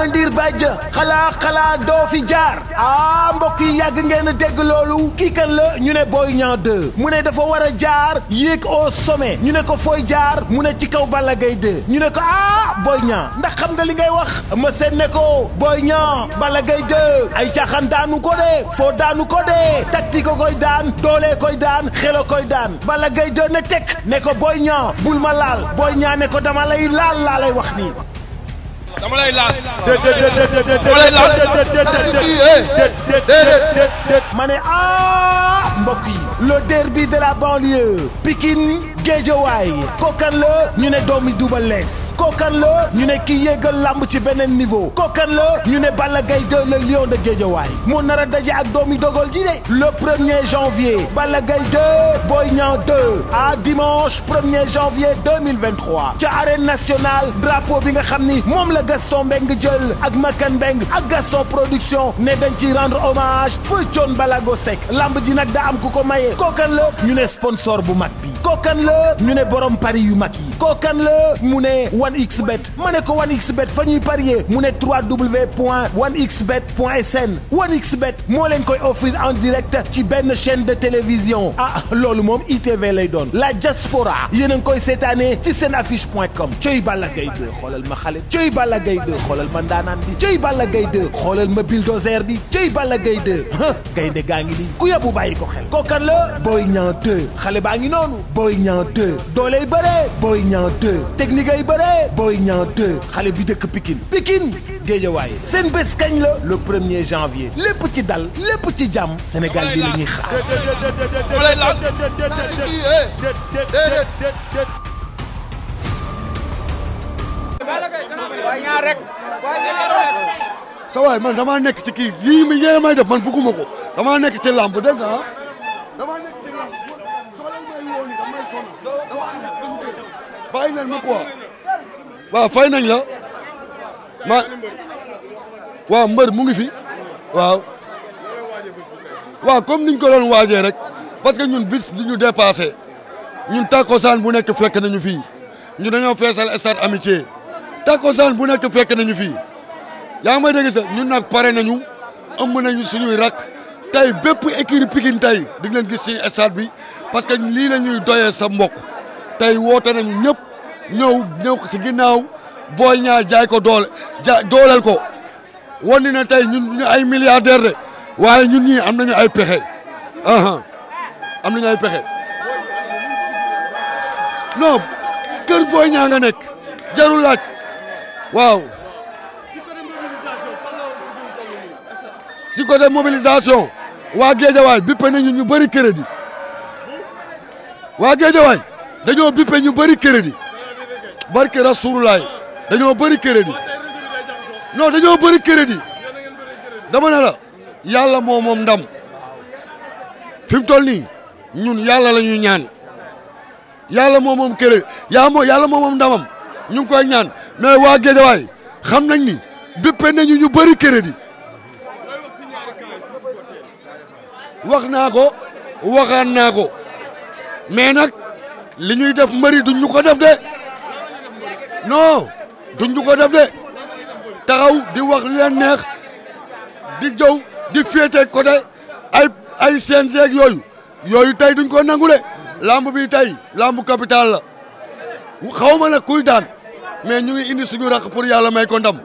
Mandir Badja xalaa doo fi jaar mbokk yi yàgg ngeen a dégg loolu kii kan la ñu ne Boy Niang 2 mu ne dafa war a jaar yéeg au sommet ñu ne ko fooy jaar mu ne ci kaw Balla Gaye 2 ñu ne ko Boy Niang ndax xam nga li ngay wax ma seen ne ko Boy Niang Balla Gaye 2 ay caaxaan daanu ko de foo daanu ko de tactique ko koy daan doole koy daan xelo koy daan Balla Gaye 2 ne tek ne ko Boy Niang bul ma laal Boy Niang ne ko dama lay laal laa lay wax nii. dama lay laal. ma ne mbokk yi le derby de la banlieue Pikine Guédiawaye kookan la ñu ne doomi Double Less kookan la ñu ne ki yéegal lamb ci beneen niveau kookan la ñu ne Balla Gaye 2 le lion de Guédiawaye moo nar a daje ak doomi Dogol ji de le 1er janvier Balla Gaye 2 Boy Niang 2 dimanche 1er janvier 2023 ca arène nationale drapeau bi nga xam ni moom la Gaston Mbengue jël ak Makan Mbengue ak Gaston production ne dañ ci rendre hommage feu Thione Balago Seck lamb ji nag da am ku ko maye kookan la ñu ne sponsor bu mag bi kookan la ñu ne borom pari yu mag yi kookan la mu ne 1xBet ma ne ko 1xBet fa ñuy parier mu ne www.1xBet.sn 1xBet moo leen koy offrir en direct ci benn chaîne de télévision loolu moom ITV lay doon la diaspora yéen a ngi koy seetaanee ci seen affiche.com cey Balla Gaye 2 xoolal ma xale cey Balla Gaye 2 xoolal ma ndaanaan bi cey Balla Gaye 2 xoolal ma bulldozer bi cey Balla Gaye 2 gaynde gaa ngi nii ku yabu bàyyi ko xel kookan la Boy Niang 2 xale baa ngi noonu Boy Niang 2 dooley bëree Boy Niang 2 technique ay bëree Boy Niang 2 xale bi dëkk Pikine Guédiawaye seen bés kañ la le 1er janvier lépp ci dal lépp ci jàmm Sénégal bi la ñuy xaar. sa waay man damaa nekk ci kii lii mi ngeen may def man bëgguma ko damaa nekk ci làmb dégg nga damaa nekk ci làmb soo leen may woo ni damay sonal damaa nekk ci liggéey bàyyi leen ma quoi waaw fay nañ la waaw mbër mu ngi fi waaw comme niñ ko doon waajee rek parce que ñun bis li ñu dépassé ñun takkusaan bu nekk fekk nañu fii ñu dañoo feesal stade amitié takkusaan bu nekk fekk nañu fii yaa ngi may dégg sax ñun nag pare nañu ëmb nañu suñuy rak tey bépp écurie Pikine tey di ngeen gis ci stade bi parce que lii la ñuy doyee sa mbokk tey woote nañu ñëpp ñëw si ginnaaw Boy Niang jaay ko dooleel ko wan ni ne tey ñun ñu ay milliardaire de waaye ñun ñii am nañu ay pexe am nañu ay pexe non kër Boy Niang nga nekk jarul laaj waaw. si côté mobilisation waa Guédiawaye bippe nañu ñu bëri crédit waa Guédiawaye dañoo bippe ñu bëri crédit barke Rasulullah dañoo bëri crédit non dañoo bëri crédit dama ne la yàlla moom ndam fi mu toll nii ñun yàlla la ñuy ñaan yàlla moom crédit yàlla moom ndamam ñu ngi koy ñaan mais waa Guédiawaye xam nañ ni bippe nañu ñu bëri crédit wax naa ko waxaan naa ko mais nag li ñuy def mbëri duñ ñu ko def de non duñ ñu ko def de taxaw di wax li leen neex di jëw di féete côté ay CNG ak yooyu tey duñ ko nangu de lamb bi tey lamb capital la xaw ma nag kuy daan mais ñu ngi indi suñu rakk pour yàlla may ko ndam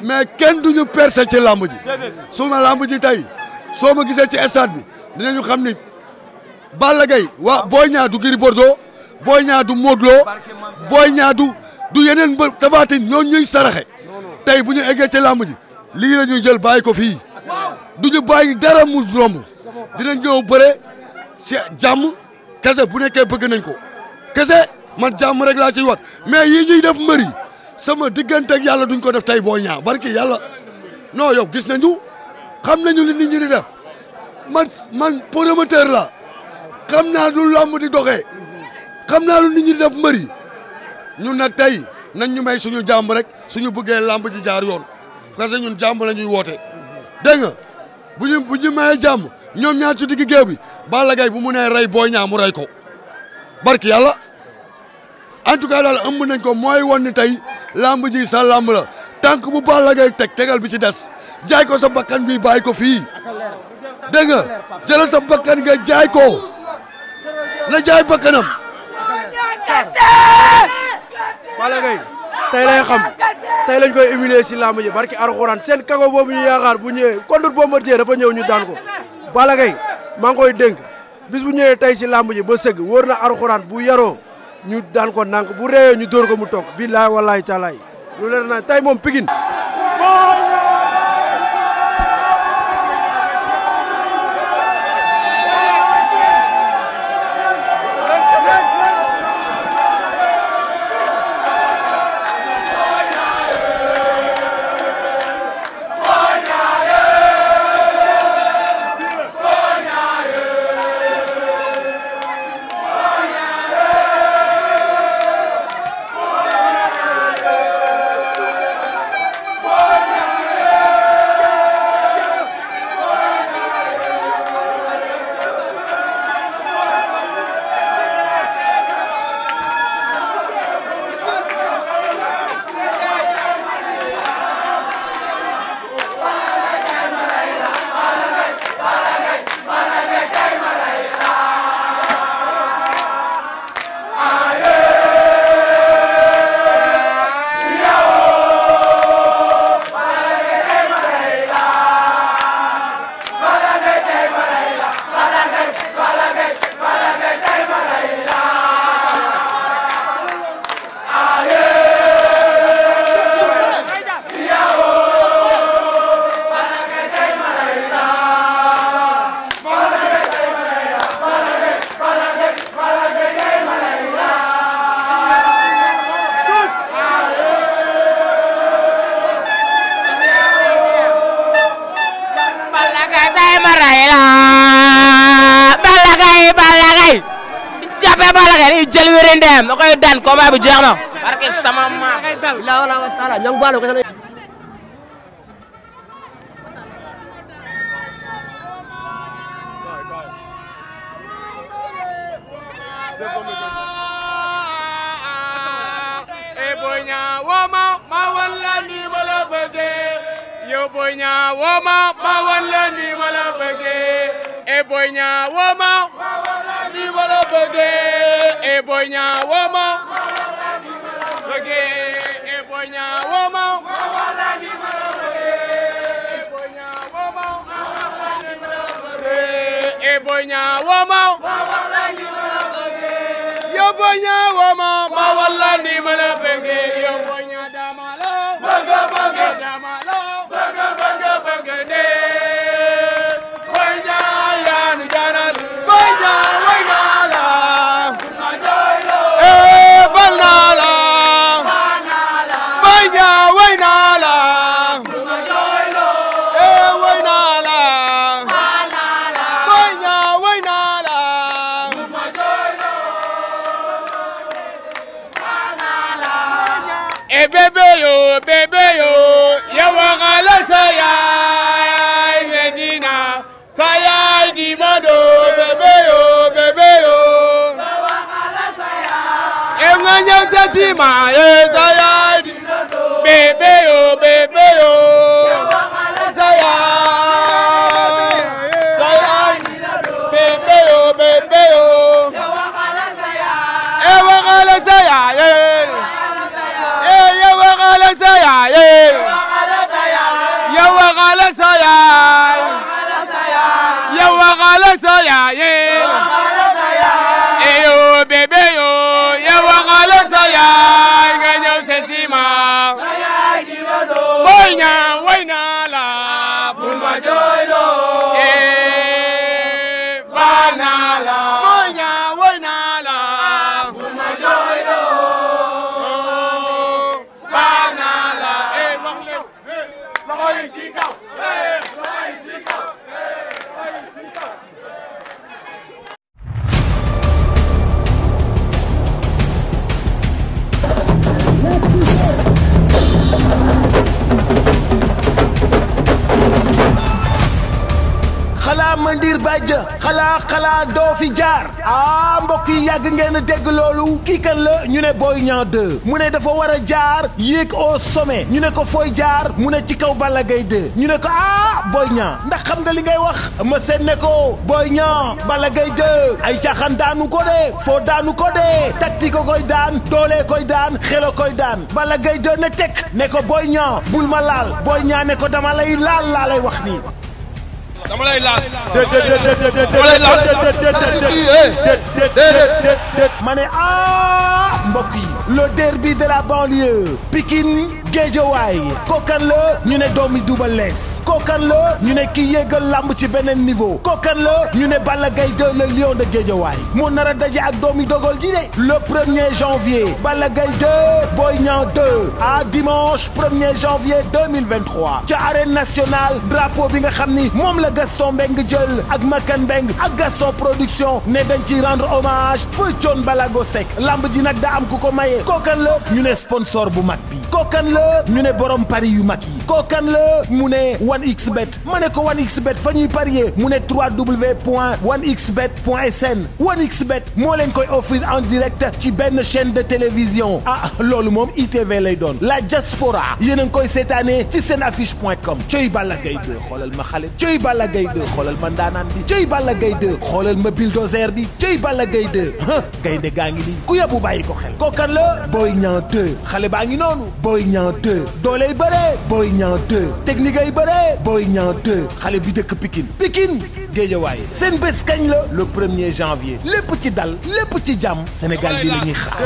mais kenn duñu percé ci lamb ji suma lamb ji tey soo ma gisee ci stade bi dinañu xam ni Balla Gaye Boy Niang du Gris Bordeaux Boy Niang du Modou Lo Boy Niang du yeneen mbër Tapha Tine ñoo ñuy saraxe tey bu ñu eggee ci làmb ji lii la ñuy jël bàyyi ko fii du ñu bàyyi dara mu romb dinañ ñëw bëre si jàmm kese bu nekkee bëgg nañ ko kese man jàmm rek laa ciy wat mais yii ñuy def mbëri sama diggante ak yàlla duñ ko def tey Boy Niang barki yàlla non yow gis nañu xam nañu li nit ñi di def man promoteur la xam naa lu lamb di doxee xam naa lu nit ñi di def mbëri ñun nag tey nañ ñu may suñu jàmm rek suñu bëggee lamb ji jaar yoon parce que ñun jàmm la ñuy woote dégg nga bu ñu mayee jàmm ñoom ñaar ci digg géew bi Balla Gaye bu mu nee rey Boy Niang mu rey ko barki yàlla en tout cas daal ëmb nañ ko mooy won ni tey lamb ji sa lamb la tànk bu Balla Gaye tegal bi ci des jaay ko sa bakkan bi bàyyi ko fii dégg nga jëlal sa bakkan nga jaay ko na jaay bakkanam. Balla Gaye tey lay xam tey lañ koy humilier si lamb ji barki Alxuraan seen kago boobu ñu yaakaar bu ñëwee contre Bombardier dafa ñëw ñu daan ko Balla Gaye maa ngi koy dénk bis bu ñëwee tey si lamb ji ba sëgg wóor na Alxuraan bu yaroo ñu daan ko nànk bu réewee ñu dóor ko mu toog billaay wallaay taalaay lu leer na tey moom Pikine jël wéri ndeyam da koy daan combat bi jeex na barke sama maam la wala wa taala ñong balu ko e boña woma ma walla ni mala bëgge yo boña woma ma walla ni mala bëgge e boña woma ma walla ni mala bëgge e boña woma bëgge e boña woma ma walla ni mala bëgge e boña woma ma walla ni mala bëgge e boña woma ma walla ni mala bëgge yo boña woma ma walla ni mala bëgge yo boña damalo bëgge bëgge damalo bëgge bëgge bëgge de boña yaanu janal boña waynala balnala boña waynala waynala boña waynala e bébé yo yawagala sayay medina sayay di mado bébé yo yawagala sayay e nganya tatima e sayay di mado bébé yo yawagala sayay sayay di mado bébé yo yawagala sayay e wagala sayay Eyo bébé yo, ya wagala sayay, nga ñëw xalaa mandir bàjj xalaa doo fi jaar mbokk yi yàgg ngeen a dégg loolu kii kan la ñu ne Boy Niang 2 mu ne dafa war a jaar yéeg au sommet ñu ne ko fooy jaar mu ne ci kaw Balla Gaye 2 ñu ne ko Boy Niang ndax xam nga li ngay wax ma seen ne ko Boy Niang Balla Gaye 2 ay caaxaan daanu ko de foo daanu ko de tactique ko koy daan doolee koy daan xelo koy daan Balla Gaye 2 ne tek ne ko Boy Niang bul ma laal Boy Niang ne ko dama lay laal laa lay wax nii dama lay laal. ma ne mbokk yi le derby de la banlieue Pikine Guédiawaye kookan la ñu ne doomi Double Less kookan la ñu ne ki yéegal lamb ci beneen niveau kookan la ñu ne Balla Gaye 2 le lion de Guédiawaye moo nar a daje ak doomi Dogol ji de le 1er janvier Balla Gaye 2 Boy Niang 2 dimanche 1er janvier 2023 ca arène nationale drapeau bi nga xam ni moom la Gaston Mbengue jël ak Makan Mbengue ak Gaston production ne dañ ci rendre hommage feu Thione Balago Seck lamb ji nag daa am ku ko maye kookan la ñu ne sponsor bu mag bi kookan la ñu ne borom pari yu mag yi kookan la mu ne 1xBet ma ne ko 1xBet fa ñuy parier mu ne www.1xBet.sn 1xBet moo leen koy offrir en direct ci benn chaîne de télévision loolu moom ITV lay doon la diaspora yéen a ngi koy seetaanee ci seen affiche.com cey Balla Gaye 2 xoolal ma xale cey Balla Gaye 2 xoolal ma ndaanaan bi cey Balla Gaye 2 xoolal ma bulldozer bi cey Balla Gaye 2 gaynde gaa ngi nii ku yebu bàyyi ko xel kookan la Boy Niang 2 xale baa ngi noonu Boy Niang 2 dooley bëree Boy Niang 2 technique ay bëree Boy Niang 2 xale bi dëkk Pikine Guédiawaye seen bés kañ la le 1er janvier lépp ci dal lépp ci jàmm Sénégal bi la ñuy xaar.